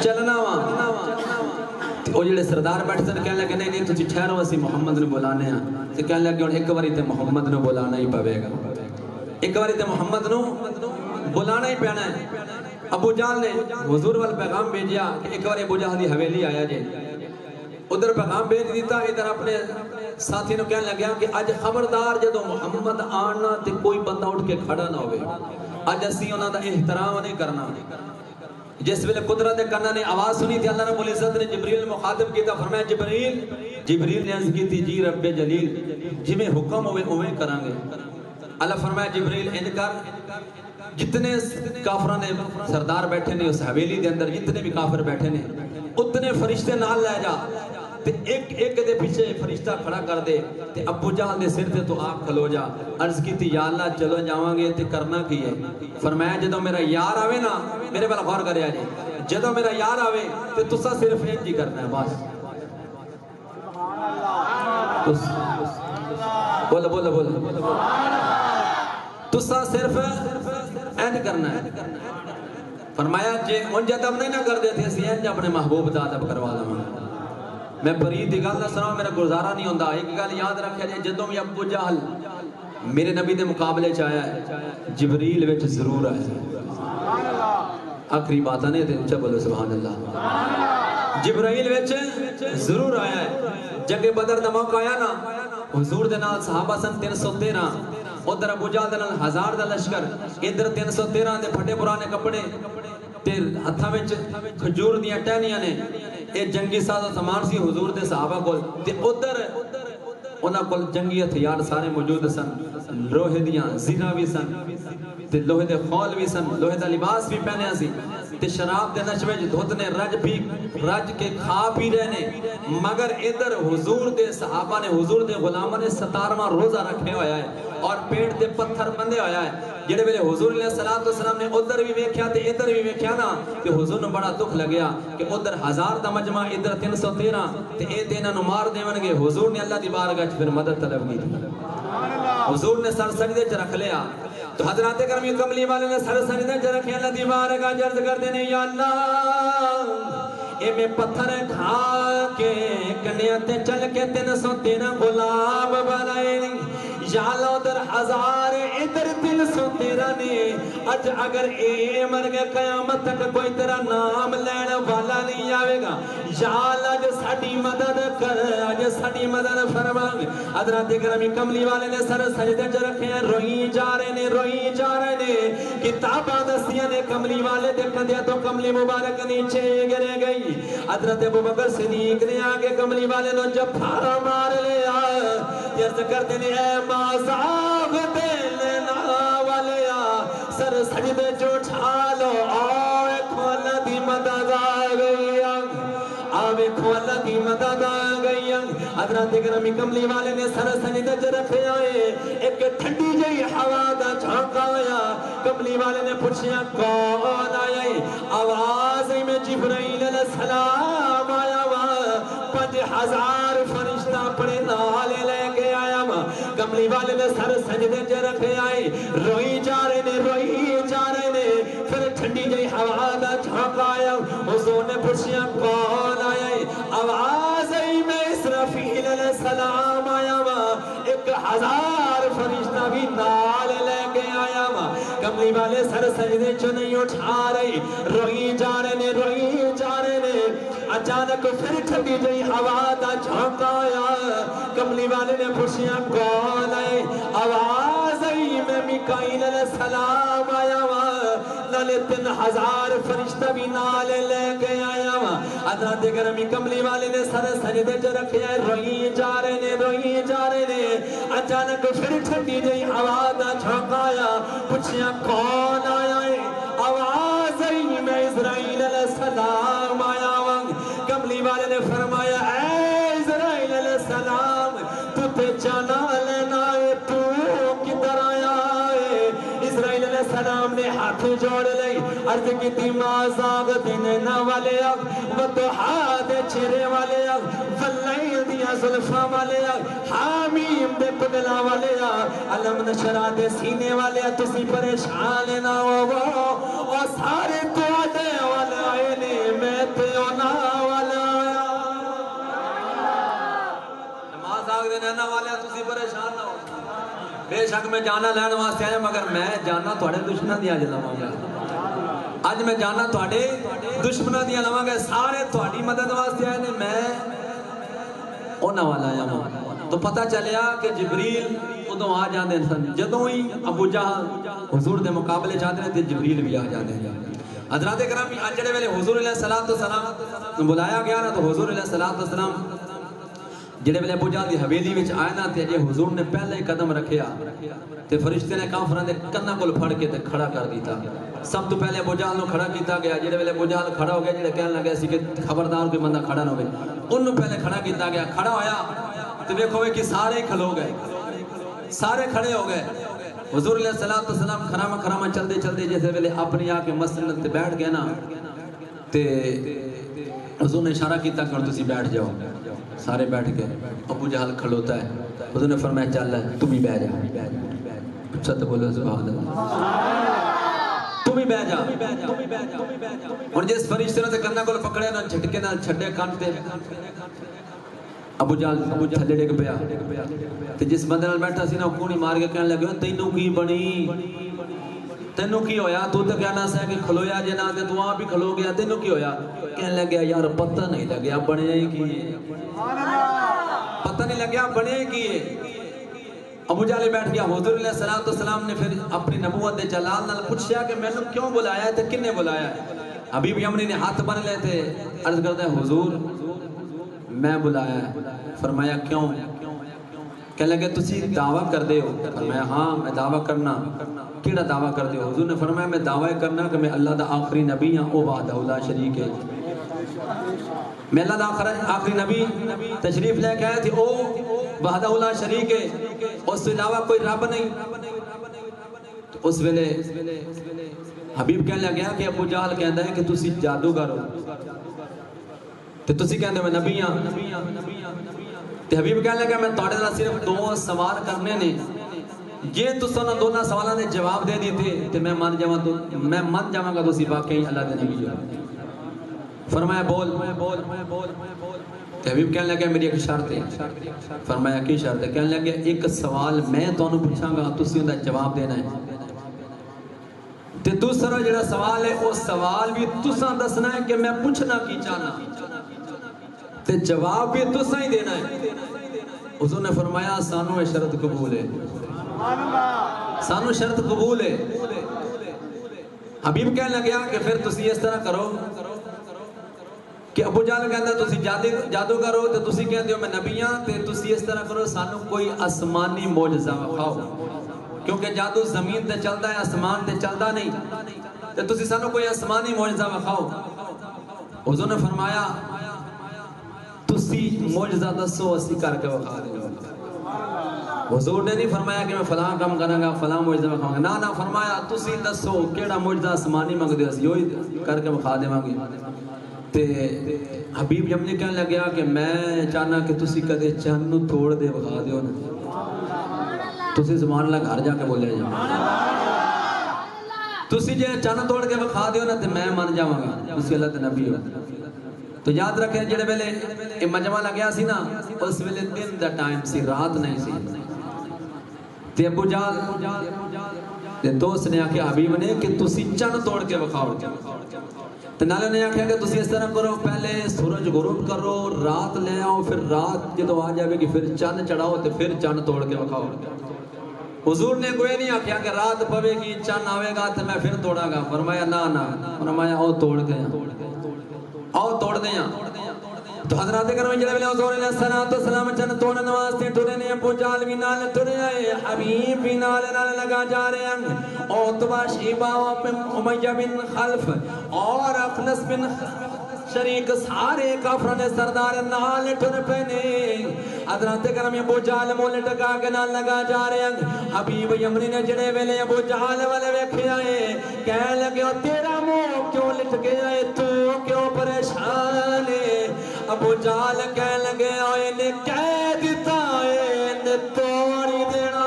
چلنا وا وہ جڑے سردار بیٹھے سن کہنے لگے نہیں تسی ٹھہرو اسی محمد نے بلانے ہاں تے کہنے لگے ہن ایک واری تے محمد نے بلانا ہی پوے گا ایک واری تے محمد نو بلانا ہی پینا ہے ابو جہل نے حضور وال پیغام بھیجیا کہ ایک واری ابو جہل دی حویلی آیا جے ادھر پیغام بھیج دیتا ادھر اپنے ساتھی نو کہنے لگیا کہ اج خبردار جدو محمد آنا تے کوئی بندہ اٹھ کے کھڑا نہ ہوئے اج اسی انہاں دا احترام نہیں کرنا جس ویلے قدرت کرنا نے آواز سنی تھی اللہ رب العزت نے جبریل مخاطب کیتا فرمایا جبریل نے عرض کی تھی جی رب جلیل جی میں حکم ہوئے اویں کرانگے اللہ فرمایا جبریل ان کر جتنے کافران نے سردار بیٹھے نے اس حویلی دے اندر جتنے بھی کافر بیٹھے نے اتنے فرشتے نال لے جا تے ایک دے پیچھے فرشتہ کھڑا کر دے تے ابو جہل دے سر تے تو آپ کھلو جا عرض کی تھی یا اللہ چلو جاواں گے تے کرنا کی ہے فرمایا جدو میرا یار آوے نا میرے بل غور کرے آجے جدو میرا یار آوے تے تسا صرف انج ہی کرنا ہے بس بولا بولا بولا تسا صرف انج کرنا ہے فرمایا جے انج ادب نہیں نہ کر دیتے اسی انج اپنے محبوب دا ادب کروا لواں میں پرید دی گل نہ سنا میرا گزارا نہیں ہوندا ایک گل یاد رکھیا جے جدوں بھی ابو جہل میرے نبی دے مقابلے چ آیا ہے جبریل وچ ضرور آیا سبحان اللہ آخری بات نہیں تے اچھا بولو سبحان اللہ جبرائیل وچ ضرور آیا ہے جنگ بدر دا موقع آیا نا حضور دے نال صحابہ سن 313 ادھر ابو جہل دے نال 1000 دا لشکر ادھر 313 دے پھٹے پرانے کپڑے تے ہتھاں وچ کھجور دیاں ٹہنیاں نے اے جنگی ساز و سامان سی حضور دے صحابہ کول تے ادھر انہاں کول جنگی ہتھیار سارے موجود سن لوہے دیاں زیرہ بھی سن تے لوہے دے خول بھی سن لوہے دا لباس بھی پہنیا سی تے شراب دے نشوے وچ دھوت نے رج کے کھا پی رہے نے مگر ادھر حضور دے صحابہ نے حضور دے غلامہ نے 17واں روزہ رکھے ہویا ہے اور پیٹ دے پتھر بندے ہویا ہے جڑے ویلے حضور علیہ السلام نے ادھر بھی ویکھیا تے ادھر بھی ویکھیا نا کہ حضور نو بڑا دکھ لگیا کہ ادھر 1000 دا مجمع ادھر 313 تے اے تے انہاں نو مار دیون گے حضور نے اللہ دی بارگاہ وچ پھر مدد طلب کی حضور نے سر سجدے چ رکھ لیا تو حضرات کرم کملی والے نے سر سجدے چ رکھیا اللہ دی بارگاہ وچ عرض کردے نے یا اللہ اے میں پتھر کھا کے کنیا تے چل کے 313 غلام بنائے یا اللہ ادھر 1000 ادھر 313 نے اج اگر اے مر گئے قیامت تک کوئی تیرا نام لین والا نہیں آوے گا یا اللہ جو ساڑی مدد کر اج ساڑی مدد فرما حضرات کرمی کملی والے نے سر سجدے چ رکھے ہیں روئی جا رہے نے کتاباں دستیاں نے کملی والے دے کندھے تو کملی مبارک نیچے گرے گئی حضرت ابوبکر صدیق نے آگے کملی والے نو جھپارا مار لیا عرض کرتے نے اے مازاغ دیلنا والیا سر سجدے جو اٹھا لو آوے کھو اللہ دی مدد آ گئی آوے کھو اللہ دی مدد آ گئی حضرت گرامی کملی والے نے سر سجدے چ رکھے آئے ایک ٹھنڈی جئی ہوا دا جھونکا آیا کملی والے نے پوچھیا کون آیا آواز میں جبرائیل علیہ السلام آیا 5000 فرشتہ اپنے نال لے کے آیا کملی والے نے سر سجدے چ رکھے آئے روئی جا رہے نے پھر ٹھنڈی جئی ہوا دا جھونکا آیا حضور نے پوچھیا کون آیا آواز میں اسرافیل علیہ السلام آیا 1000 فرشتہ بھی نال لے کے آیا کملی والے سر سجدے چ نہیں اٹھا رہے روئی جا رہے نے اچانک پھر ٹھنڈی جئی ہوا دا جھونکا آیا کملی والے نے پوچھیا کون ہے آواز آئی میں میکائیل علیہ السلام آیا نالے 3000 فرشتہ بھی نالے لے کے آیا حضرات گرامی کملی والے نے سر سجدے چ رکھے ہیں روئی جا رہے نے اچانک پھر ٹھنڈی جئی ہوا دا جھونکا آیا پوچھیا کون آیا ہے آواز آئی میں اسرائیل علیہ السلام آیا کملی والے نے فرمایا اے اسرائیل علیہ السلام تو تے جانا لینا ہے تو کدھر آیا ہے اسرائیل علیہ السلام نے ہاتھ جوڑ لئی عرض کی تھی مازاغ دیننا والے وضحا دے چہرے والے واللیل دیا زلفاں والے حامیم دے پگلا والے علم نشرا دے سینے والے تسی پریشان نہ ہو اور سارے تو آدھے والے آئے نے میں دے نانا والے تسی پریشان نہ ہو بے شک میں جانا لین واسطے آیا مگر میں جانا تھوڑے دشمنوں دی اج لواں گا اج میں جانا تھوڑے دشمنوں دی لواں گا سارے تھوڑی مدد واسطے آئے نے میں انہاں والا آیا ہوں تو پتہ چلیا کہ جبریل ادوں آ جاندے سن جدوں ہی ابو جہل حضور دے مقابلے چاہتے ہیں تے جبریل بھی آ جاندے ہیں حضرات کرام اج جڑے ویلے حضور علیہ الصلوۃ والسلام بلایا گیا نا تو حضور علیہ الصلوۃ والسلام جڑے ویلے ابو جہل دی حویلی وچ آئے نا تے جے حضور نے پہلے ہی قدم رکھیا تے فرشتے نے کافراں دے کناں کول پھڑ کے تے کھڑا کر دیتا سب تو پہلے ابو جہل نو کھڑا کیتا گیا جڑے ویلے ابو جہل کھڑا ہو گیا جڑے کہن لگے سی کہ خبردار کوئی بندہ کھڑا نہ ہوے اونوں پہلے کھڑا کیتا گیا کھڑا ہویا تے دیکھو کہ سارے ہی کھلو گئے سارے کھڑے ہو گئے حضور علیہ الصلوۃ والسلام کھرامہ کھرامہ چلدے چلدے جیسے ویلے اپنی آ کے مسجد تے بیٹھ گئے نا تے حضور نے اشارہ کیتا کہ تسی بیٹھ جاؤ سارے بیٹھ گئے ابو جہل کھڑوتا ہے حضور نے فرمایا چل تو بھی بیٹھ جا اچھا تو بولو سبحان اللہ تو بھی بیٹھ جا اور جس فرشتے نے کنا کول پکڑے نا جھٹکے نال چھڈے کان تے ابو جہل تھلے ڈگ پیا تے جس بندے نال بیٹھا سی نا کونی مار کے کہنے لگا تینوں کی بنی تینوں کی ہویا تو تے کہنا سی کہ کھلویا جے نا تے تو آپ بھی کھلو گیا تینوں کی ہویا کہنے لگا یار پتہ نہیں لگیا بنیا ہی کی پتہ نہیں لگیا بنیا ہی کی ابو جہل بیٹھ گیا حضور علیہ الصلوۃ والسلام نے پھر اپنی نبوت دے جلال نال پوچھیا کہ مینوں کیوں بلایا ہے تے کنے بلایا ہے حبیب یمنی نے ہاتھ بن لے تھے عرض کرتا ہے حضور میں بلایا ہے فرمایا کیوں کہنے لگے تسی دعویٰ کر دے ہو فرمایا ہاں میں دعویٰ کرنا کیڑا دعویٰ کر دے ہو حضور نے فرمایا میں دعویٰ کرنا کہ میں اللہ دا آخری نبی ہاں او وحدہ لا شریک ہے میں اللہ دا آخری نبی تشریف لے کے آئے تھے او وحدہ لا شریک ہے اس سے علاوہ کوئی رب نہیں تو اس ویلے حبیب کہنے لگیا کہ ابو جہل کہندا ہے کہ تسی جادوگر ہو تے تسی کہندے میں نبی ہاں تے حبیب کہنے لگا میں تواڈے نال صرف دو سوال کرنے نے جے تساں نہ دونوں سوالاں دے جواب دے دیتے تے میں من جاواں گا تسی واقعی اللہ دے نبی ہو فرمایا بول تے حبیب کہنے لگا میری ایک شرط ہے فرمایا کی شرط ہے کہنے لگا ایک سوال میں تانوں پوچھاں گا تسی اوندا جواب دینا ہے تے دوسرا جڑا سوال ہے وہ سوال بھی تساں دسنا ہے کہ میں پوچھنا کی چاہنا تے جواب بھی تساں ہی دینا ہے حضور نے فرمایا سانو یہ شرط قبول ہے سانو شرط قبول ہے حبیب کہنے لگیا کہ پھر تسی اس طرح کرو کہ ابو جہل کہندا تسی جادو کرو تے تسی کہندے ہو میں نبی ہاں تے تسی اس طرح کرو سانو کوئی آسمانی معجزہ وکھاؤ کیونکہ جادو زمین تے چلدا ہے آسمان تے چلدا نہیں تے تسی سانو کوئی آسمانی معجزہ وکھاؤ حضور نے فرمایا تسی معجزہ دسو اسی کر کے وکھا دیں حضور نے نہیں فرمایا کہ میں فلاں کام کراں گا فلاں معجزہ وکھاؤں گا نہ فرمایا تسی دسو کیڑا معجزہ آسمانی منگدے اسی وہی کر کے وکھا دیواں گے تے حبیب یمنی کہنے لگیا کہ میں چاہنا کہ تسی کدے چن نو توڑ دے وکھا دیو نا تسی زبان اللہ گھر جا کے بولے جاؤ تسی جے چن توڑ کے وکھا دیو نا تے میں من جاواں گا تسی اللہ دے نبی ہو تو یاد رکھیں جڑے ویلے یہ مجمع لگیا سی نا اس ویلے دن دا ٹائم سی رات نہیں سی تے ابو جہل تے دوست نے آکھیا حبیب نے کہ تسی چن توڑ کے وکھاؤ تے نالے نے آکھیا کہ تسی اس طرح کرو پہلے سورج غروب کرو رات لے آؤ پھر رات جدو آ جاوے گی پھر چن چڑھاؤ تے پھر چن توڑ کے وکھاؤ حضور نے کوئی نہیں آکھیا کہ رات پوے گی چن آوے گا تے میں پھر توڑا گا فرمایا نا فرمایا او توڑ گیا آؤ توڑ دیں تو حضرات کرم جڑے ویلے حضور علیہ السلام چن توڑن واسطے ٹرے نے ابو جہل بھی نال ٹرے آئے حبیب بھی نال لگا جا رہے ہیں عتبہ شیبہ امیہ بن خلف اور اخنس بن شریک سارے کافروں نے سردار نال ٹر پینے حضرات کرم ابو جہل مول ٹکا کے نال لگا جا رہے ہیں حبیب یمنی نے جڑے ویلے ابو جہل والے ویکھے آئے کہنے لگے تیرا منہ کیوں لٹ گیا ہے تو کیوں پریشان ہے ابو جہل کہنے لگے آئے نے کہہ دیتا ہے نے توڑی دینا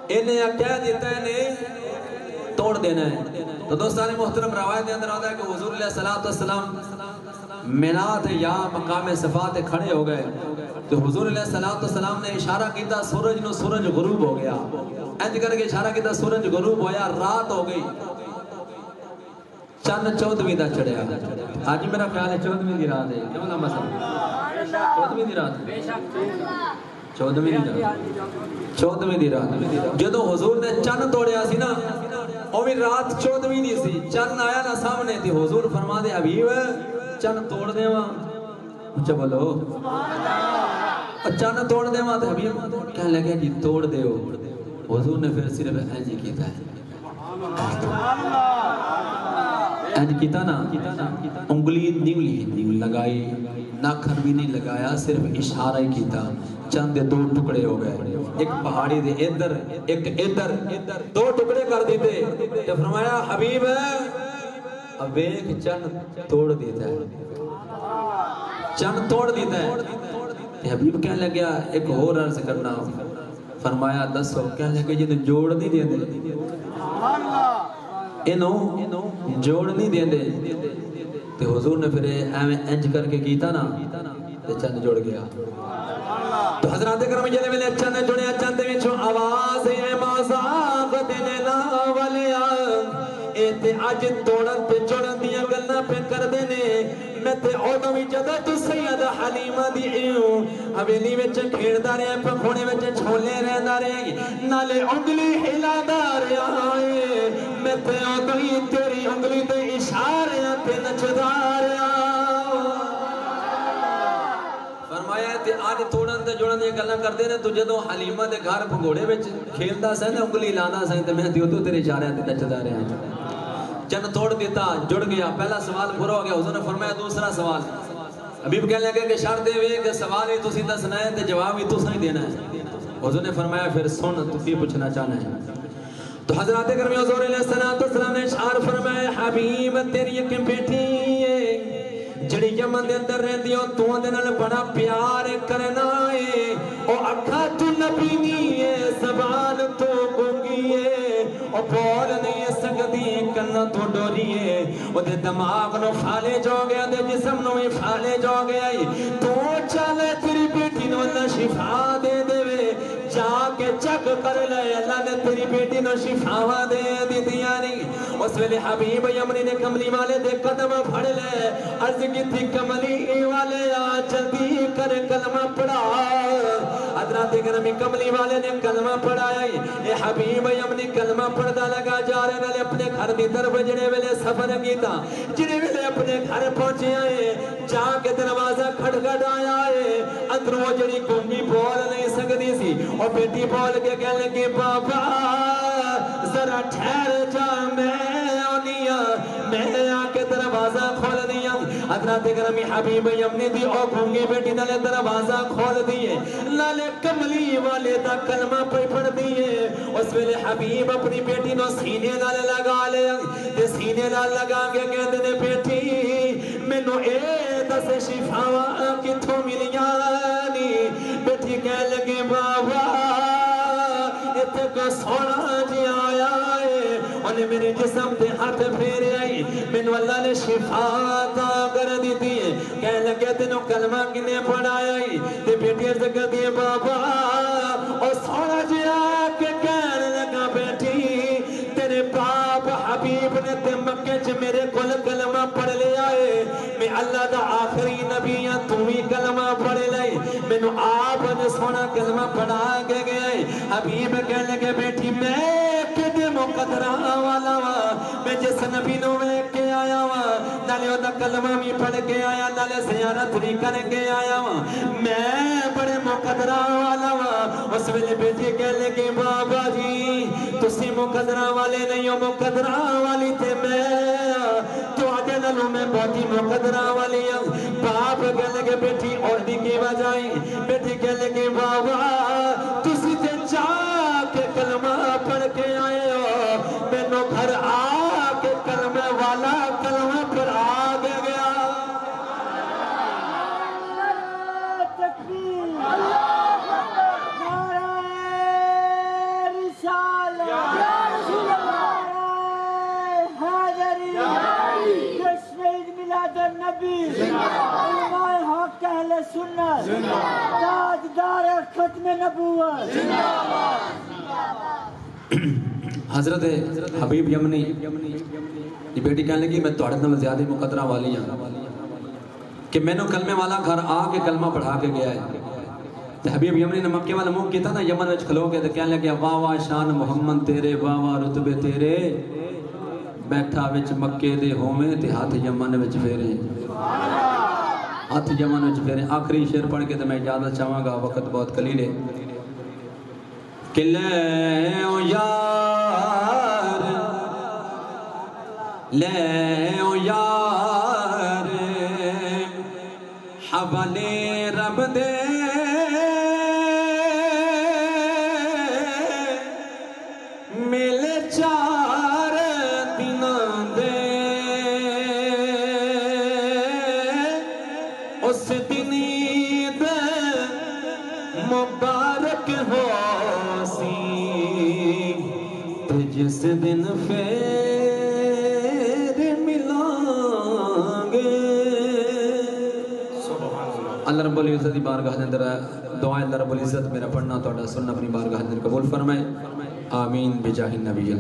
انہیں کہہ دیتا ہے نے توڑ دینا ہے تو دوستان محترم روایت اندر آتا ہے کہ حضور علیہ السلام منات یا مقام صفات کھڑے ہو گئے تو حضور علیہ السلام نے اشارہ کیتا سورج نو سورج غروب ہو گیا انج کر کے اشارہ کیتا سورج غروب ہویا رات ہو گئی چند 14ویں دا چڑھیا آج میرا خیال ہے 14ویں دی رات ہے کیوں نہ مسئلہ 14ویں دی رات 14ویں دی رات جدو حضور نے چند توڑیا سی نا وہ بھی رات 14ویں دی سی چند آیا نا سامنے تھی حضور فرما دے حبیب چند توڑ دے وہاں اچھا بولو چند توڑ دے وہاں تو حبیب کہنے لگے جی توڑ دے ہو حضور نے پھر صرف اینجی کیتا ہے اینج کیتا نا انگلی نہیں لگائی ناکھر بھی نہیں لگایا صرف اشارہ ہی کیتا چند دو ٹکڑے ہو گئے ایک پہاڑی دے ادھر ایک ادھر دو ٹکڑے کر دیتے تو فرمایا حبیب اب ایک چند توڑ دیتا ہے چند توڑ دیتا ہے حبیب کہنے لگیا ایک اور عرض کرنا فرمایا دسو کہنے لگے جنہیں جوڑ نہیں دیں دے انہوں جوڑ نہیں دیں دے تو حضور نے پھر انج کر کے کیتا نا تو چند جوڑ گیا تو حضرات کرم جلے ملے چند جوڑے چند وچوں آواز ہے مازاق دینے لا والیا ایتے آج توڑن تے جوڑن دیا گلنا پہ کر دینے میں تے اوڈوں بھی جدہ تو سیدہ حلیمہ دی ایوں حویلی وچ کھیڑدا رہے پکھونے وچ چھولے رہندا رہے نالے انگلی ہلا دار آئے میں تے اوڈوں ہی تیری انگلی تے اشارے تے نچدا رہا فرمایا تے آج توڑن تے جوڑن دیا گلنا کر دینے تو جدوں حلیمہ دے گھر پھگوڑے وچ کھیلدا سا نا انگلی لانا سا تے میں دیو تو تیرے اشارے تے نچدا رہا چند توڑ دیتا جڑ گیا پہلا سوال پورا ہو گیا حضور نے فرمایا دوسرا سوال حبیب کہنے لگے کہ شرط دے ہوئے کہ سوال ہی تسی دسنا ہے تے جواب ہی تسی دینا ہے حضور نے فرمایا پھر سن تو کی پوچھنا چاہنا ہے تو حضرات کرمی حضور علیہ السلام نے اشعار فرمایا حبیب تیری ایک بیٹی ہے جڑی یمن دے اندر رہندی او تو دے نال بڑا پیار کرنا ہے او اکھا تو نبی نہیں ہے زبان تو گونگی ہے او بول نہیں سکدی کنا تو ڈوری ہے او دے دماغ نو پھالے جو گیا دے جسم نو بھی پھالے جو گیا تو چلے تیری بیٹی نو اللہ شفا دے دے جا کے چک کر لے اللہ نے تیری بیٹی نو شفا دے دی دیا نہیں اس ویلے حبیب یمنی نے کملی والے دے قدم پھڑ لے عرض کی تھی کملی والے آ جلدی کر کلمہ پڑھا حضرات گرمی کملی والے نے کلمہ پڑھایا اے حبیب یمنی کلمہ پڑھدا لگا جا رہے نالے اپنے گھر دی طرف جڑے ویلے سفر کیتا جڑے ویلے اپنے گھر پہنچے آئے جا کے دروازہ کھٹکھٹایا ہے اندروں جڑی گونگی بول نہیں سکتی سی اور بیٹی بول کے کہنے لگی بابا ذرا ٹھہر جا میں آنیا میں آ کے دروازہ کھول دیا حضرات گرامی حبیب یمنی دی او گونگی بیٹی نالے دروازہ کھول دیے نالے کملی والے دا کلمہ پڑھ دیے اس ویلے حبیب اپنی بیٹی نو سینے نالے لگا لے تے سینے نال لگا کے کہتے نے بیٹی میں نو اے دس شفاوہ کتھوں ملیانی بیٹی کہہ لگے بابا اتنے کو سونا جی آیا ہے انہیں میرے جسم تے ہاتھ پھیرے آئی میں نو اللہ نے شفا عطا کر دیتی ہے کہہ لگے تینوں کلمہ کنے پڑھایا ہی تے بیٹی عرض کر دیے بابا اور سونا جی آ کے کہنے لگا بیٹی تیرے باپ حبیب نے تے مکہ چ میرے کل کلمہ پڑھ لیا ہے میں اللہ دا آخری نبی ہاں تو ہی کلمہ پڑھ لئی میں نو آپ نے سونا کلمہ پڑھا کے گئے حبیب کہنے لگے بیٹی میں کدے مقدرہ والا وا میں جس نبی نو میں کے آیا وا نالے او دا کلمہ بھی پڑھ کے آیا نالے زیارت بھی کر کے آیا وا میں بڑے مقدرہ والا وا اس ویلے بیٹی کہنے لگے بابا جی تسی مقدرہ والے نہیں ہو مقدرہ والی تے میں تو آگے نالوں میں بہتی مقدرہ والی ہوں باپ کہنے لگے بیٹی اور دی کی بجائی بیٹی کہنے لگے بابا تسی تے جا کے کلمہ پڑھ کے آئے ہو میں نو گھر آ کے کلمہ والا کلمہ پڑھ آگے گیا تکبیر اللہ نعرہ رسالہ یا رسول اللہ امت نبی علماء حق اہل سنت تاجدار ختم نبوت حضرت حبیب یمنی دی بیٹی کہنے لگی میں توڑے نال زیادہ مقدرہ والی ہوں کہ میں نے کلمے والا گھر آ کے کلمہ پڑھا کے گیا ہے تو حبیب یمنی نے مکے والا منہ کیتا نا یمن وچ کھلو کے تو کہنے لگیا واہ واہ شان محمد تیرے واہ واہ رتبے تیرے بیٹھا وچ مکے دے ہوویں تے ہاتھ یمن وچ پھیرے ہاتھ یمن وچ پھیرے آخری شعر پڑھ کے تو میں اجازت چاہواں گا وقت بہت قلیل ہے کہ لے او یار لے او یار حوالے رب دے ملے چار دنوں دے اس دن عید مبارک ہو سی تے جس دن پھر ملیں گے اللہ رب العزت کی بارگاہ کے اندر دعائیں اللہ رب العزت میرا پڑھنا تو سننا اپنی بارگاہ کے اندر قبول فرمائے آمین بجاہ النبی